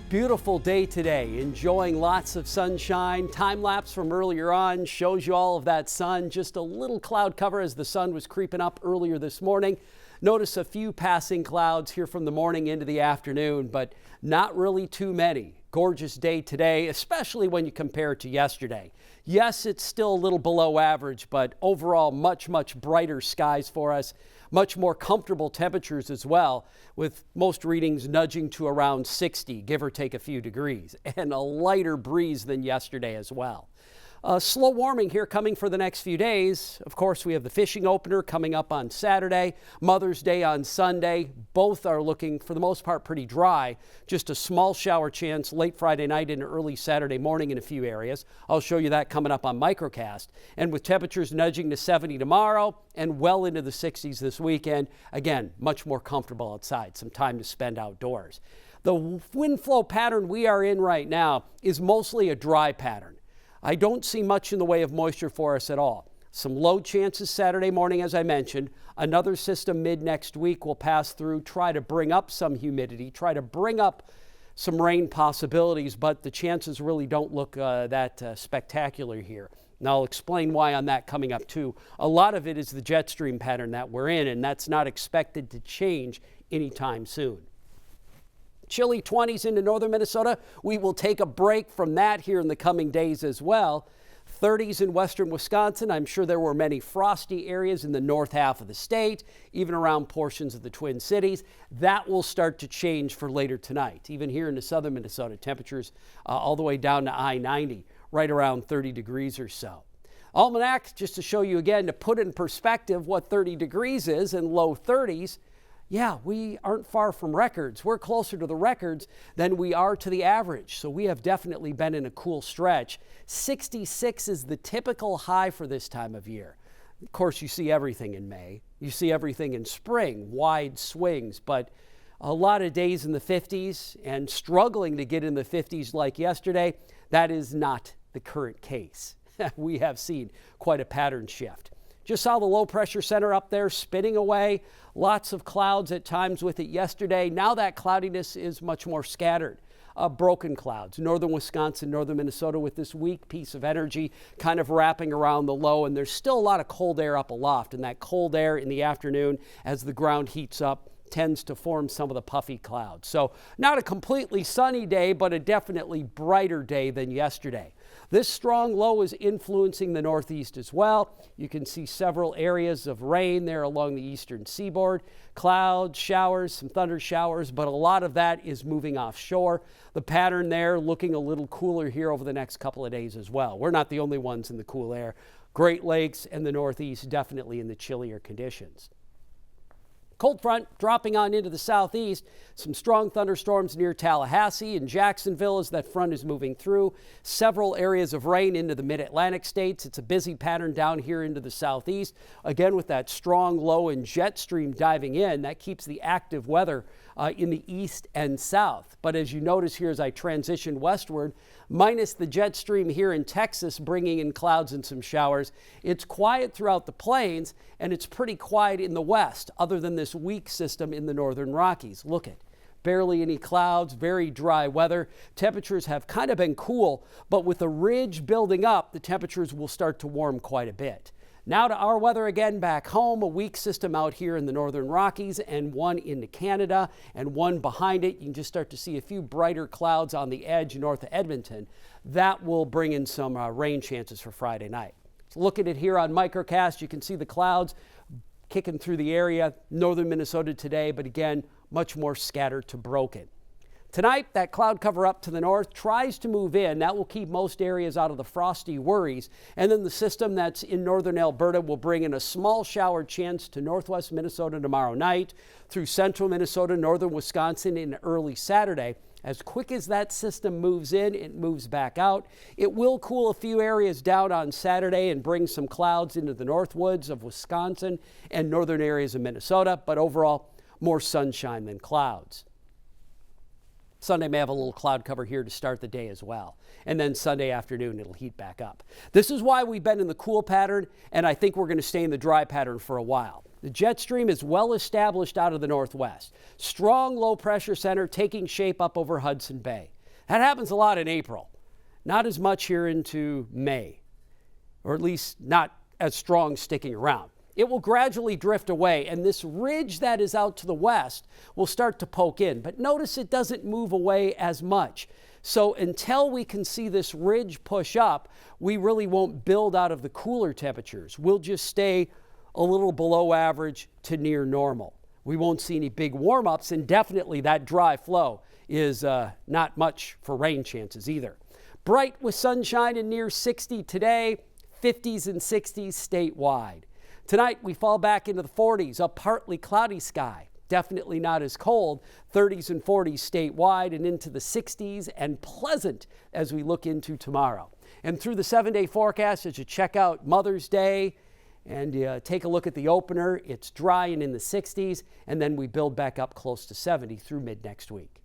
Beautiful day today, enjoying lots of sunshine. Time lapse from earlier on shows you all of that sun. Just a little cloud cover as the sun was creeping up earlier this morning. Notice a few passing clouds here from the morning into the afternoon, but not really too many. Gorgeous day today, especially when you compare it to yesterday. Yes, it's still a little below average, but overall much brighter skies for us. Much more comfortable temperatures as well, with most readings nudging to around 60, give or take a few degrees, and a lighter breeze than yesterday as well. Slow warming here coming for the next few days. Of course, we have the fishing opener coming up on Saturday, Mother's Day on Sunday. Both are looking, for the most part, pretty dry. Just a small shower chance late Friday night and early Saturday morning in a few areas. I'll show you that coming up on Microcast. And with temperatures nudging to 70 tomorrow and well into the 60s this weekend, again, much more comfortable outside, some time to spend outdoors. The wind flow pattern we are in right now is mostly a dry pattern. I don't see much in the way of moisture for us at all. Some low chances Saturday morning, as I mentioned. Another system mid next week will pass through, try to bring up some humidity, try to bring up some rain possibilities, but the chances really don't look that spectacular here. And I'll explain why on that coming up too. A lot of it is the jet stream pattern that we're in, and that's not expected to change anytime soon. Chilly 20s into northern Minnesota. We will take a break from that here in the coming days as well. 30s in western Wisconsin. I'm sure there were many frosty areas in the north half of the state, even around portions of the Twin Cities. That will start to change for later tonight. Even here in the southern Minnesota, temperatures all the way down to I-90, right around 30 degrees or so. Almanac, just to show you again, to put in perspective what 30 degrees is in low 30s. Yeah, we aren't far from records. We're closer to the records than we are to the average. So we have definitely been in a cool stretch. 66 is the typical high for this time of year. Of course, you see everything in May. You see everything in spring, wide swings, but a lot of days in the 50s and struggling to get in the 50s like yesterday. That is not the current case. We have seen quite a pattern shift. Just saw the low pressure center up there spinning away. Lots of clouds at times with it yesterday. Now that cloudiness is much more scattered. Broken clouds. Northern Wisconsin, northern Minnesota with this weak piece of energy kind of wrapping around the low. And there's still a lot of cold air up aloft. And that cold air in the afternoon as the ground heats up tends to form some of the puffy clouds. So not a completely sunny day, but a definitely brighter day than yesterday. This strong low is influencing the northeast as well. You can see several areas of rain there along the eastern seaboard. Clouds, showers, some thunder showers, but a lot of that is moving offshore. The pattern there looking a little cooler here over the next couple of days as well. We're not the only ones in the cool air. Great Lakes and the northeast definitely in the chillier conditions. Cold front dropping on into the southeast. Some strong thunderstorms near Tallahassee and Jacksonville as that front is moving through. Several areas of rain into the mid-Atlantic states. It's a busy pattern down here into the southeast. Again, with that strong low and jet stream diving in, that keeps the active weather in the east and south. But as you notice here as I transition westward, minus the jet stream here in Texas bringing in clouds and some showers, it's quiet throughout the plains and it's pretty quiet in the west other than this weak system in the northern Rockies. Look at barely any clouds, very dry weather. Temperatures have kind of been cool, but with the ridge building up, the temperatures will start to warm quite a bit. Now to our weather again back home, a weak system out here in the northern Rockies and one into Canada and one behind it. You can just start to see a few brighter clouds on the edge north of Edmonton. That will bring in some rain chances for Friday night. So look at it here on Microcast. You can see the clouds kicking through the area, northern Minnesota today, but again, much more scattered to broken. Tonight, that cloud cover up to the north tries to move in. That will keep most areas out of the frosty worries. And then the system that's in northern Alberta will bring in a small shower chance to northwest Minnesota tomorrow night, through central Minnesota, northern Wisconsin in early Saturday. As quick as that system moves in, it moves back out. It will cool a few areas down on Saturday and bring some clouds into the northwoods of Wisconsin and northern areas of Minnesota. But overall, more sunshine than clouds. Sunday may have a little cloud cover here to start the day as well. And then Sunday afternoon, it'll heat back up. This is why we've been in the cool pattern, and I think we're going to stay in the dry pattern for a while. The jet stream is well established out of the northwest. Strong low pressure center taking shape up over Hudson Bay. That happens a lot in April, not as much here into May, or at least not as strong sticking around. It will gradually drift away, and this ridge that is out to the west will start to poke in. But notice it doesn't move away as much. So until we can see this ridge push up, we really won't build out of the cooler temperatures. We'll just stay a little below average to near normal. We won't see any big warm-ups, and definitely that dry flow is not much for rain chances either. Bright with sunshine and near 60 today, 50s and 60s statewide. Tonight, we fall back into the 40s, a partly cloudy sky. Definitely not as cold, 30s and 40s statewide, and into the 60s, and pleasant as we look into tomorrow. And through the 7-day forecast, as you check out Mother's Day and take a look at the opener, it's dry and in the 60s, and then we build back up close to 70 through mid next week.